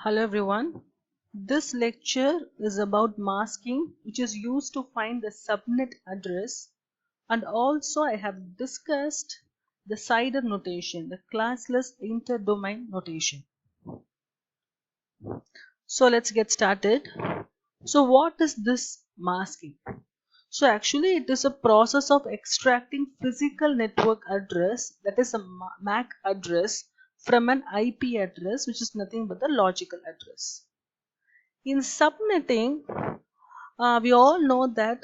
Hello everyone. This lecture is about masking, which is used to find the subnet address, and also I have discussed the CIDR notation, the classless interdomain notation. So let's get started. So what is this masking? So actually it is a process of extracting physical network address, that is a MAC address, from an IP address, which is nothing but the logical address. In subnetting, we all know that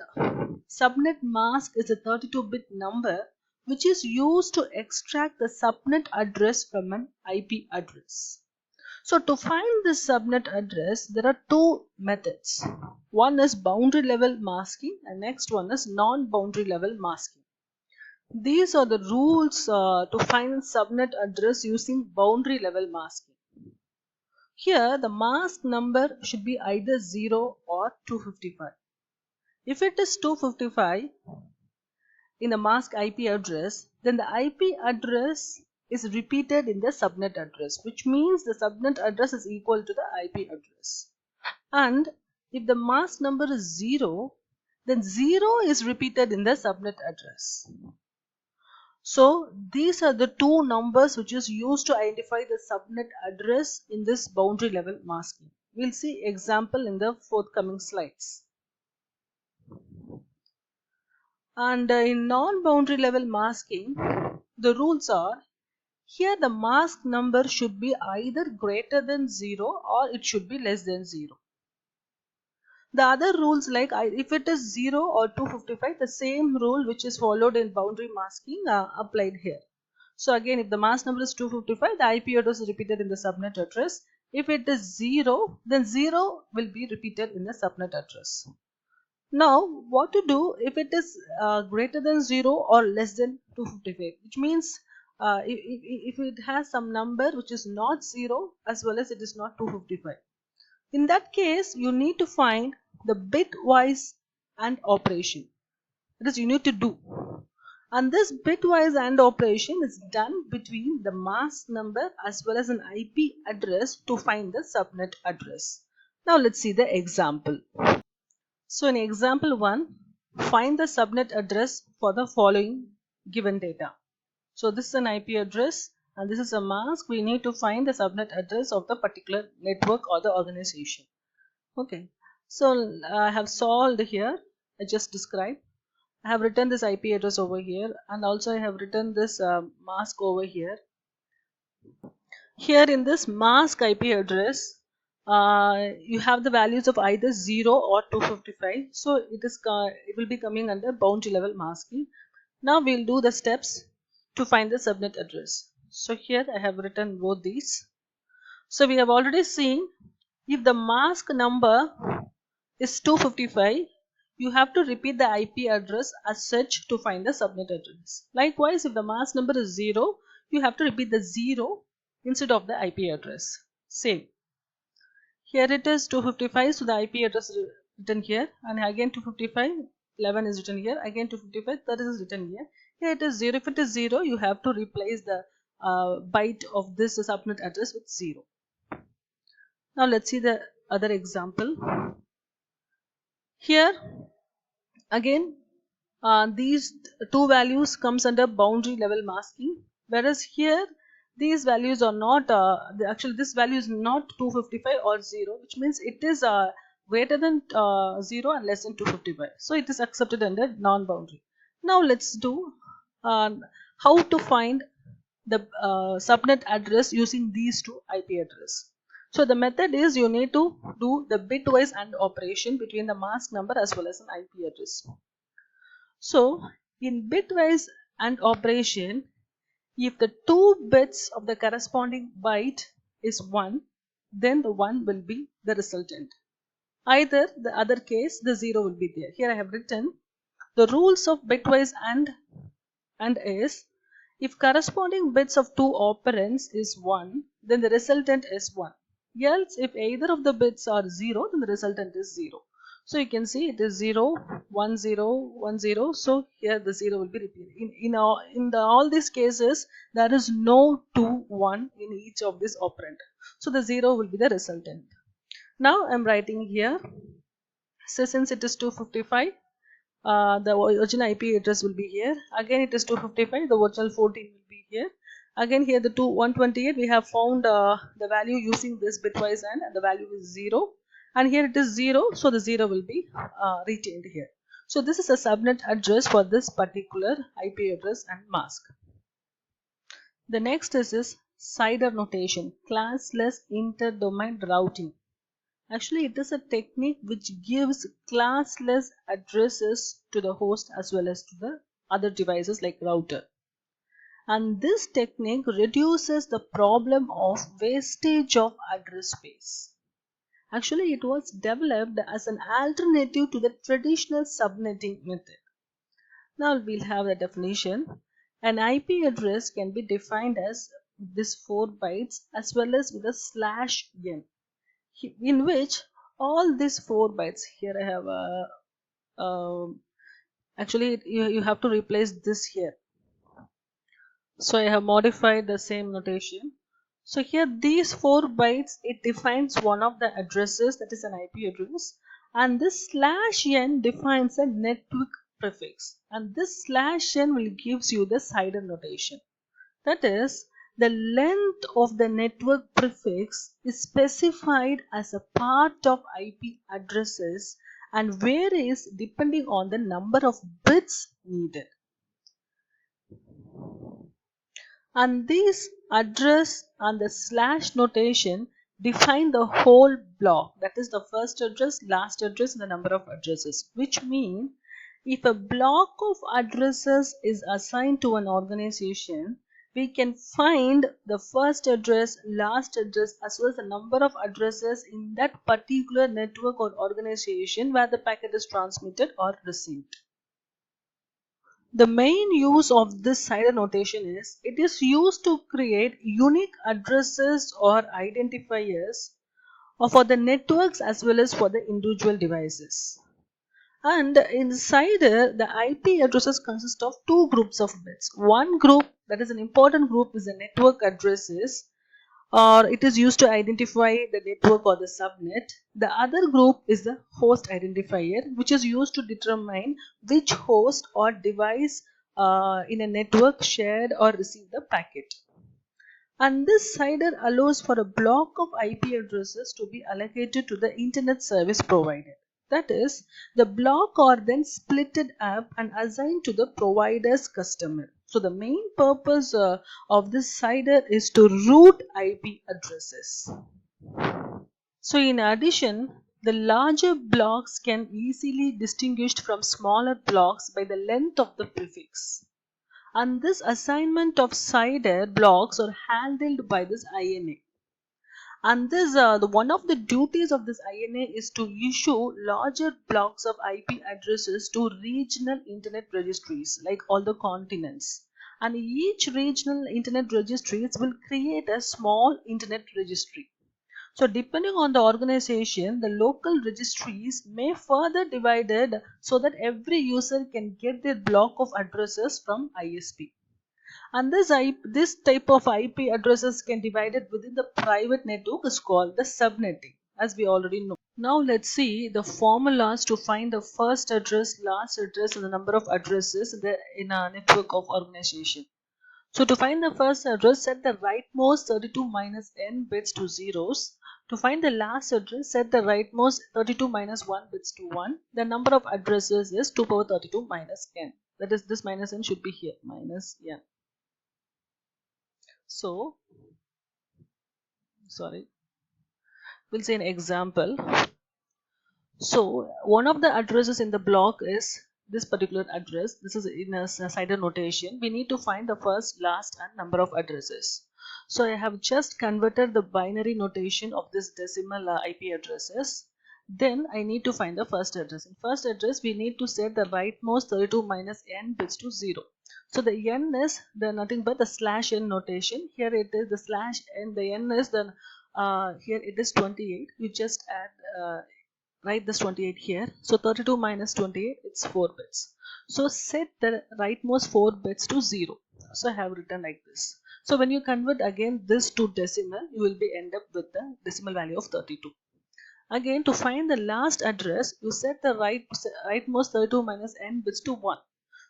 subnet mask is a 32-bit number which is used to extract the subnet address from an IP address. So to find this subnet address, there are two methods. One is boundary level masking and next one is non-boundary level masking. These are the rules to find subnet address using boundary level masking. Here the mask number should be either 0 or 255. If it is 255 in the mask IP address, then the IP address is repeated in the subnet address, which means the subnet address is equal to the IP address. And if the mask number is 0, then 0 is repeated in the subnet address. So these are the two numbers which is used to identify the subnet address in this boundary level masking. We'll see example in the forthcoming slides. And in non-boundary level masking, the rules are, here the mask number should be either greater than 0 or it should be less than 0. The other rules, like if it is 0 or 255, the same rule which is followed in boundary masking applied here. So again, if the mask number is 255, the IP address is repeated in the subnet address. If it is 0, then 0 will be repeated in the subnet address. Now, what to do if it is greater than 0 or less than 255, which means if it has some number which is not 0 as well as it is not 255. In that case, you need to find the bitwise AND operation. That is, you need to do. And this bitwise AND operation is done between the mask number as well as an IP address to find the subnet address. Now, let's see the example. So in example 1, find the subnet address for the following given data. So this is an IP address and this is a mask. We need to find the subnet address of the particular network or the organization. Okay, so I have solved here. I just described. I have written this IP address over here and also I have written this mask over here. Here in this mask IP address, you have the values of either 0 or 255. So it will be coming under boundary level masking. Now we'll do the steps to find the subnet address. So here I have written both these. So we have already seen, if the mask number is 255, you have to repeat the IP address as such to find the subnet address. Likewise, if the mask number is 0, you have to repeat the 0 instead of the IP address. Same. Here it is 255, so the IP address is written here, and again 255, 11 is written here, again 255, 30 is written here. Here it is 0. If it is 0, you have to replace the byte of this subnet address with 0. Now let's see the other example. Here again these two values comes under boundary level masking, whereas here these values are not actually this value is not 255 or 0, which means it is greater than 0 and less than 255, so it is accepted under non-boundary. Now let's do how to find the subnet address using these two IP address. So the method is, you need to do the bitwise AND operation between the mask number as well as an IP address. So in bitwise AND operation, if the 2 bits of the corresponding byte is 1, then the 1 will be the resultant. Either the other case, the 0 will be there. Here I have written the rules of bitwise AND is, if corresponding bits of 2 operands is 1, then the resultant is 1. Else, if either of the bits are 0, then the resultant is 0. So you can see it is 0, 1, 0, 1, 0. So here the 0 will be repeated. All these cases, there is no 2, 1 in each of this operand. So the 0 will be the resultant. Now I am writing here. So since it is 255, the original IP address will be here. Again it is 255, the original 14 will be here. Again here the 128, we have found the value using this bitwise AND, and the value is 0. And here it is 0, so the 0 will be retained here. So this is a subnet address for this particular IP address and mask. The next is CIDR notation, classless inter-domain routing. Actually, it is a technique which gives classless addresses to the host as well as to the other devices like router. And this technique reduces the problem of wastage of address space. Actually, it was developed as an alternative to the traditional subnetting method. Now we'll have the definition. An IP address can be defined as this 4 bytes as well as with a /n, in which all these 4 bytes, here I have actually you have to replace this here, so I have modified the same notation. So here these 4 bytes, it defines one of the addresses, that is an IP address, and this /n defines a network prefix, and this /n will gives you the CIDR notation. That is, the length of the network prefix is specified as a part of IP addresses and varies depending on the number of bits needed. And these address and the / notation define the whole block, that is the first address, last address, and the number of addresses, which mean if a block of addresses is assigned to an organization, we can find the first address, last address, as well as the number of addresses in that particular network or organization where the packet is transmitted or received. The main use of this CIDR notation is it is used to create unique addresses or identifiers for the networks as well as for the individual devices. And in CIDR, the IP addresses consist of 2 groups of bits. One group, that is an important group, is the network addresses, or it is used to identify the network or the subnet. The other group is the host identifier, which is used to determine which host or device in a network shared or received the packet. And this CIDR allows for a block of IP addresses to be allocated to the internet service provider. That is, the block are then splitted up and assigned to the provider's customer. So the main purpose of this CIDR is to route IP addresses. So in addition, the larger blocks can easily distinguished from smaller blocks by the length of the prefix. And this assignment of CIDR blocks are handled by this INA. And this one of the duties of this INA is to issue larger blocks of IP addresses to regional internet registries like all the continents. And each regional internet registries will create a small internet registry. So depending on the organization, the local registries may further divided so that every user can get their block of addresses from ISP. And this type of IP addresses can divided within the private network is called the subnetting, as we already know. Now let's see the formulas to find the first address, last address, and the number of addresses in a network of organization. So to find the first address, set the rightmost 32 minus n bits to zeros. To find the last address, set the rightmost 32 minus 1 bits to 1. The number of addresses is 2 power 32 minus n. That is, this minus n should be here, minus n. So, we'll say an example. So, one of the addresses in the block is this particular address. This is in a CIDR notation. We need to find the first, last, and number of addresses. So, I have just converted the binary notation of this decimal IP addresses. Then I need to find the first address. In first address, we need to set the rightmost 32 minus n bits to 0. So the n is nothing but the /n notation. Here it is the /n. The n is the here it is 28. You just add write this 28 here. So 32 minus 28, it's 4 bits. So set the rightmost 4 bits to 0. So I have written like this. So when you convert again this to decimal, you will be end up with the decimal value of 32. Again, to find the last address, you set the rightmost 32 minus n bits to 1.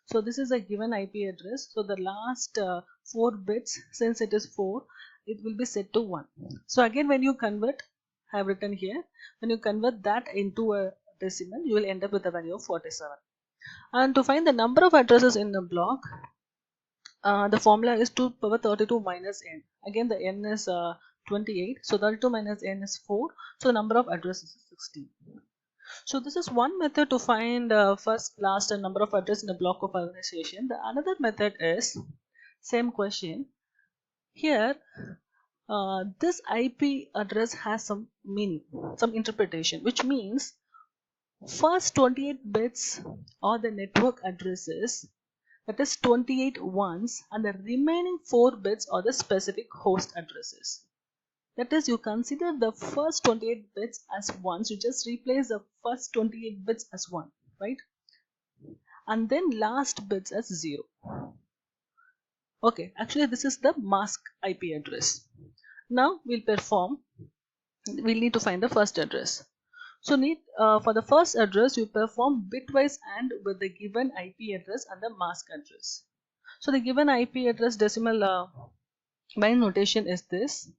So this is a given IP address. So the last 4 bits, since it is 4, it will be set to 1. So again, when you convert, I have written here, when you convert that into a decimal, you will end up with a value of 47. And to find the number of addresses in the block, the formula is 2 power 32 minus n. Again, the n is 28. So 32 minus n is 4. So the number of addresses is 16. So this is one method to find first, last, and number of address in a block of organization. The another method is same question. Here, this IP address has some meaning, some interpretation, which means first 28 bits are the network addresses, that is 28 ones, and the remaining 4 bits are the specific host addresses. That is, you consider the first 28 bits as ones, you just replace the first 28 bits as 1, right? And then last bits as 0. Okay, actually this is the mask IP address. Now we'll need to find the first address. So for the first address, you perform bitwise AND with the given IP address and the mask address. So the given IP address decimal binary notation is this,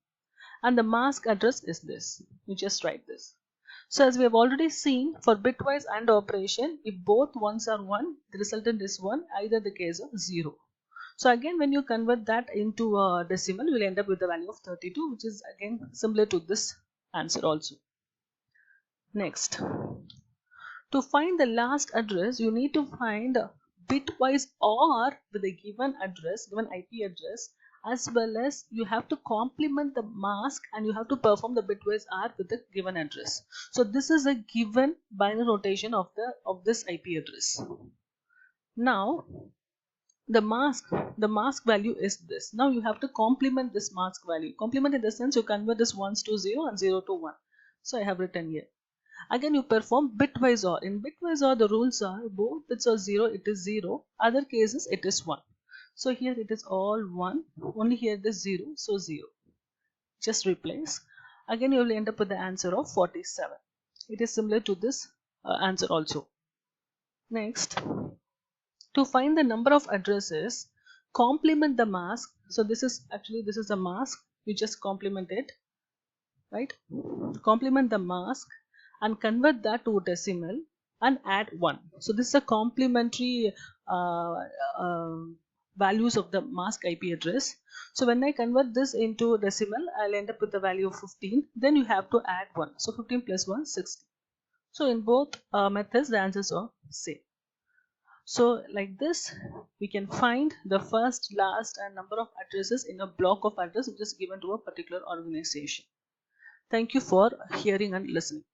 and the mask address is this. You just write this. So as we have already seen, for bitwise AND operation, if both ones are 1, the resultant is 1, either the case of 0. So again, when you convert that into a decimal, you will end up with the value of 32, which is again similar to this answer also. Next, to find the last address, you need to find bitwise OR with a given address, given IP address, as well as you have to complement the mask and you have to perform the bitwise OR with the given address. So this is a given binary notation of this IP address. Now the mask value is this. Now you have to complement this mask value. Complement in the sense you convert this 1s to 0 and 0 to 1. So I have written here. Again, you perform bitwise OR. In bitwise OR, the rules are both bits are 0, it is 0. Other cases, it is 1. So here it is all 1. Only here it is 0, so 0. Just replace. Again, you will end up with the answer of 47. It is similar to this answer also. Next, to find the number of addresses, complement the mask. So this is a mask. You just complement it, right? Complement the mask and convert that to decimal and add 1. So this is a complementary values of the mask IP address. So when I convert this into decimal, I'll end up with the value of 15. Then you have to add 1. So 15 plus 1, 16. So in both methods, the answers are same. So like this, we can find the first, last, and number of addresses in a block of address which is given to a particular organization. Thank you for hearing and listening.